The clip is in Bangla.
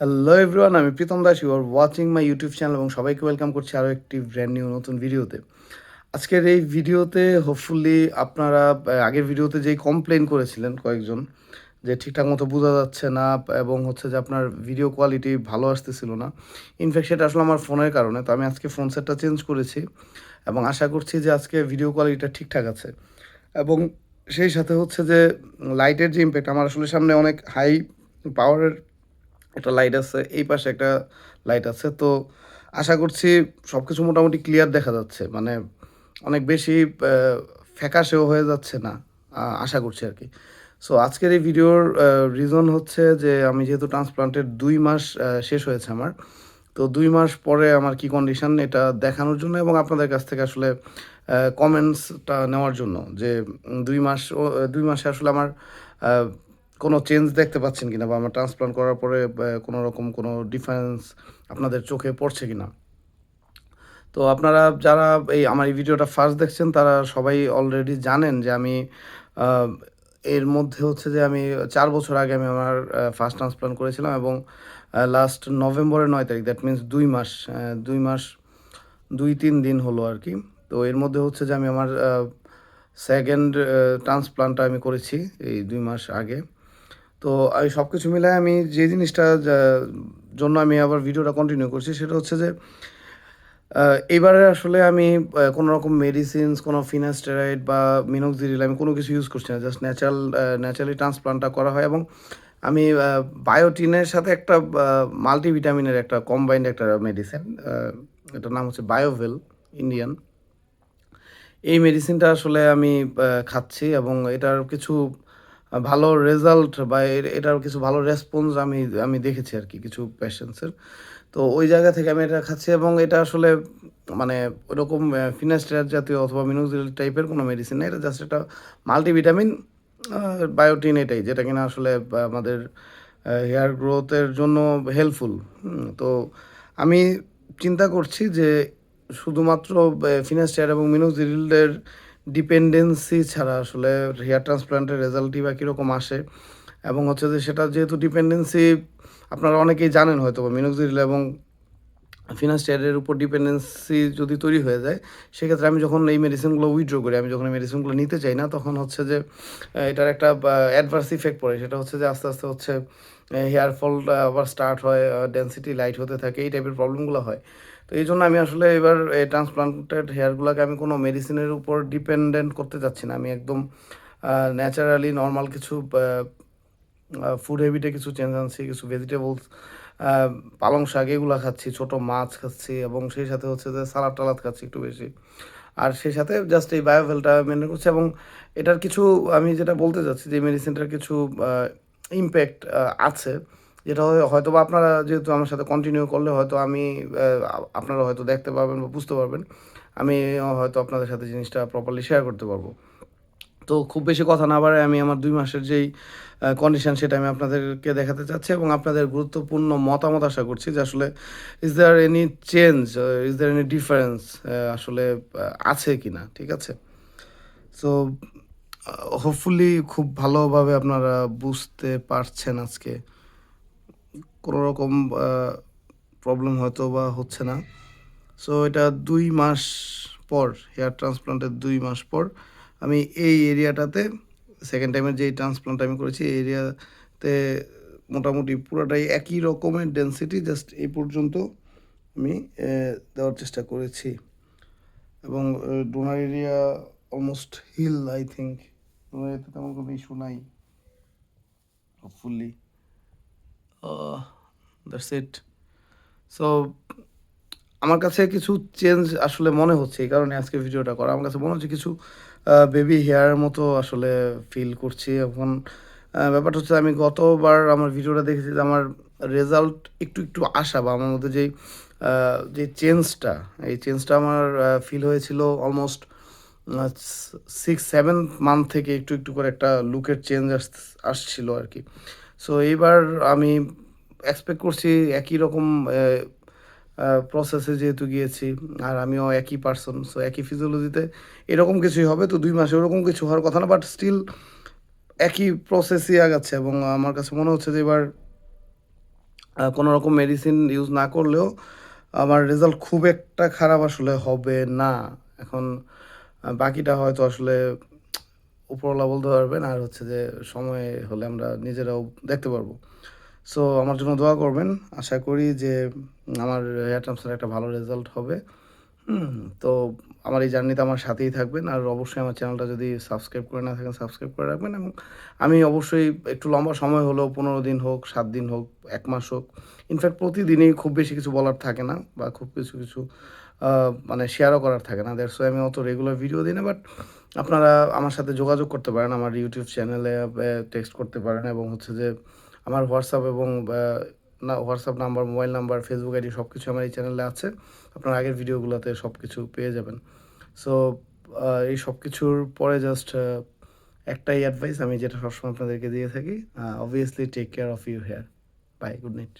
হ্যালো এভরিওয়ান, আমি Pritam Das. You are watching my YouTube channel এবং সবাইকে ওয়েলকাম করছি আরও একটি ব্র্যান্ড নিউ নতুন ভিডিওতে। আজকের এই ভিডিওতে হোপফুলি আপনারা আগের ভিডিওতে যেই কমপ্লেন করেছিলেন কয়েকজন যে ঠিকঠাক মতো বোঝা যাচ্ছে না এবং হচ্ছে যে আপনার ভিডিও কোয়ালিটি ভালো আসতেছিল না। ইনফ্যাক্ট সেটা আসলে আমার ফোনের কারণে। তো আমি আজকে ফোন সেটটা চেঞ্জ করেছি এবং আশা করছি যে আজকে ভিডিও কোয়ালিটিটা ঠিকঠাক আছে। এবং সেই সাথে হচ্ছে যে লাইটের যে ইমপ্যাক্ট, আমার আসলে সামনে অনেক হাই পাওয়ারের একটা লাইট আছে, এই পাশে একটা লাইট আছে। তো আশা করছি সবকিছু মোটামুটি ক্লিয়ার দেখা যাচ্ছে। মানে অনেক বেশি আ ফ্যাকাশেও হয়ে যাচ্ছে না। আশা করছি আরকি। সো আজকের এই ভিডিওর রিজন হচ্ছে যে আমি যেহেতু ট্রান্সপ্লান্টের ২ মাস শেষ হয়েছে আমার। তো ২ মাস পরে আমার কি কন্ডিশন এটা দেখানোর জন্য এবং আপনাদের কাছ থেকে আসলে কমেন্টসটা নেওয়ার জন্য যে ২ মাসে আসলে আমার আ কোনো চেঞ্জ দেখতে পাচ্ছেন কিনা বা আমার ট্রান্সপ্লান্ট করার পরে কোনো রকম কোনো ডিফারেন্স আপনাদের চোখে পড়ছে কিনা? তো আপনারা যারা আমার এই ভিডিওটা ফার্স্ট দেখছেন তারা সবাই অলরেডি জানেন যে আমি আ এর মধ্যে হচ্ছে যে আমি ৪ বছর আগে আমি আমার ফার্স্ট ট্রান্সপ্লান্ট করেছিলাম এবং লাস্ট নভেম্বরের ৯ তারিখ, দ্যাট মিনস ২ মাস ২ মাস ২-৩ দিন হলো আরকি। তো এর মধ্যে হচ্ছে যে আমি আমার 2nd ট্রান্সপ্লান্টটা আমি করেছি এই ২ মাস আগে। তো এই সবকিছু মিলায় আমি যে জিনিসটা জন্য আমি আবার ভিডিওটা কন্টিনিউ করছি সেটা হচ্ছে যে আ এবারে আসলে আমি কোনো রকম মেডিসিনস, কোনো ফিনাস্টেরয়েড বা মিনোক্সিডিল আমি কোনো কিছু ইউজ করছি না। জাস্ট ন্যাচারালি ট্রান্সপ্লান্টটা করা হয় এবং আমি বায়োটিনের সাথে একটা মাল্টিভিটামিনের একটা কম্বাইন্ড একটা মেডিসিন, এটার নাম হচ্ছে বায়োভেল ইন্ডিয়ান। এই মেডিসিনটা আসলে আমি খাচ্ছি এবং এটার কিছু ভালো রেজাল্ট বা এটার কিছু ভালো রেসপন্স আমি আমি দেখেছি আরকি কিছু পেশেন্টসের। তো ওই জায়গা থেকে আমি এটা খাচ্ছি এবং এটা আসলে মানে ওরকম ফিনাস্টেরাইড জাতীয় অথবা মিনোক্সিডিল টাইপের কোনো মেডিসিন না। এটা জাস্ট একটা মাল্টিভিটামিন, আ বায়োটিন এটাই, যেটা কিনা আসলে আমাদের হেয়ার গ্রোথের জন্য হেল্পফুল। তো আমি চিন্তা করছি যে শুধুমাত্র ফিনাস্টেরাইড এবং মিনোক্সিডিলের ডিপেন্ডেন্সি ছাড়া আসলে হেয়ার ট্রান্সপ্লান্টের রেজাল্টই বা কীরকম আসে এবং হচ্ছে যে সেটা যেহেতু ডিপেন্ডেন্সি আপনারা অনেকেই জানেন হয়তোবা মিনোক্সিডিল এবং ফিনাস্টেরাইডের উপর ডিপেন্ডেন্সি যদি তৈরি হয়ে যায়, সেক্ষেত্রে আমি যখন এই মেডিসিনগুলো উইথড্র করি, আমি যখন এই মেডিসিনগুলো নিতে চাই না, তখন হচ্ছে যে এটার একটা অ্যাডভার্স ইফেক্ট পড়ে। সেটা হচ্ছে যে আস্তে, আস্তে হচ্ছে হেয়ার ফলটা আবার স্টার্ট হয়, ডেনসিটি লাইট হতে থাকে, এই টাইপের প্রবলেমগুলো হয়। তো এইজন্য আমি আসলে এবার এই ট্রান্সপ্লান্টেড হেয়ারগুলাকে আমি কোনো মেডিসিনের উপর ডিপেন্ডেন্ট করতে চাচ্ছি না। আমি একদম ন্যাচারালি নরমাল কিছু ফুড হ্যাবিটে কিছু চেঞ্জ আনছি, কিছু ভেজিটেবলস, আ পালং শাক এগুলা খাচ্ছি, ছোট মাছ খাচ্ছি এবং সেই সাথে হচ্ছে যে সালাদ-টালাদ খাচ্ছি একটু বেশি। আর সেই সাথে জাস্ট এই বায়োভেলটা মেইনটেইন করছি এবং এটার কিছু, আমি যেটা বলতে চাচ্ছি যে মেডিসিনটার কিছু আ ইমপ্যাক্ট আছে। যেটা হয়তোবা আপনারা যেহেতু আমার সাথে কন্টিনিউ করলে হয়তো আমি আপনারা হয়তো দেখতে পারবেন বা বুঝতে পারবেন। আমি হয়তো আপনাদের সাথে জিনিসটা প্রপারলি শেয়ার করতে পারবো। তো খুব বেশি কথা না বাড়ায় আমি আমার ২ মাসের যেই কন্ডিশন সেটা আমি আপনাদেরকে দেখাতে চাচ্ছি এবং আপনাদের গুরুত্বপূর্ণ মতামত আশা করছি যে আসলে is there any change, is there any difference আসলে আছে কিনা? ঠিক আছে? সো হোপফুলি খুব ভালোভাবে আপনারা বুঝতে পারছেন আজকে। কোনো রকম আ প্রবলেম হয়তোবা হচ্ছে না। সো এটা ২ মাস পর, হেয়ার ট্রান্সপ্লান্টের ২ মাস পর আমি এই এরিয়াটাতে 2nd টাইমের যেই ট্রান্সপ্লান্ট আমি করেছি এই এরিয়াতে মোটামুটি পুরাটাই একই রকমের ডেনসিটি, জাস্ট এই পর্যন্ত আমি দেওয়ার চেষ্টা করেছি এবং donor area almost heal I think. Donor এরিয়াতে তেমন কোনো ইস্যু নাই হোপফুলি। That's it. সো আমার কাছে কিছু চেঞ্জ আসলে মনে হচ্ছে, এই কারণে আজকে ভিডিওটা করা। আমার কাছে মনে হচ্ছে কিছু বেবি হেয়ারের মতো আসলে ফিল করছি এখন। ব্যাপারটা হচ্ছে আমি গতবার আমার ভিডিওটা দেখেছি যে আমার রেজাল্ট একটু, একটু আসা বা আমার মধ্যে যেই যে চেঞ্জটা, এই চেঞ্জটা আমার ফিল হয়েছিল অলমোস্ট আ 6-7 মান্থ থেকে একটু, একটু করে একটা লুকের চেঞ্জ আসছিল আরকি। সো এইবার আমি এক্সপেক্ট করছি একই রকম প্রসেসে যেহেতু গিয়েছি আর আমিও একই পারসন, সো একই ফিজিওলজিতে এরকম কিছুই হবে। তো ২ মাসে ওরকম কিছু হওয়ার কথা না, বাট স্টিল একই প্রসেসই আগাচ্ছে এবং আমার কাছে মনে হচ্ছে যে এবার কোনো রকম মেডিসিন ইউজ না করলেও আমার রেজাল্ট খুব একটা খারাপ আসলে হবে না। এখন বাকিটা হয়তো আসলে উপরওয়ালা বলতে পারবেন, আর হচ্ছে যে সময় হলে আমরা নিজেরাও দেখতে পারবো। সো আমার জন্য দোয়া করবেন। আশা করি যে আমার হেয়ার ট্রান্সফার একটা ভালো রেজাল্ট হবে। তো আমার এই জার্নিতে আমার সাথেই থাকবেন। আর অবশ্যই আমার চ্যানেলটা যদি সাবস্ক্রাইব করে না থাকেন, সাবস্ক্রাইব করে রাখবেন। এবং আমি অবশ্যই একটু লম্বা সময় হলেও ১৫ দিন হোক, ৭ দিন হোক, ১ মাস হোক, ইনফ্যাক্ট প্রতিদিনই খুব বেশি কিছু বলার থাকে না বা খুব কিছু আ মানে শেয়ারও করার থাকে না। দ্যাটস ওয়াই আমি অত রেগুলার ভিডিও দিই না। বাট আপনারা আমার সাথে যোগাযোগ করতে পারেন। আমার ইউটিউব চ্যানেলে টেক্সট করতে পারেন এবং হচ্ছে যে আমার হোয়াটসঅ্যাপ এবং WhatsApp number, mobile number, Facebook ID সবকিছু আমার এই চ্যানেলে আছে। আপনার আগের ভিডিওগুলোতে সবকিছু পেয়ে যাবেন। সো এই সবকিছুর পরে জাস্ট একটাই অ্যাডভাইস আমি যেটা সবসময় আপনাদেরকে দিয়ে থাকি, obviously take care of your hair. Bye, good night.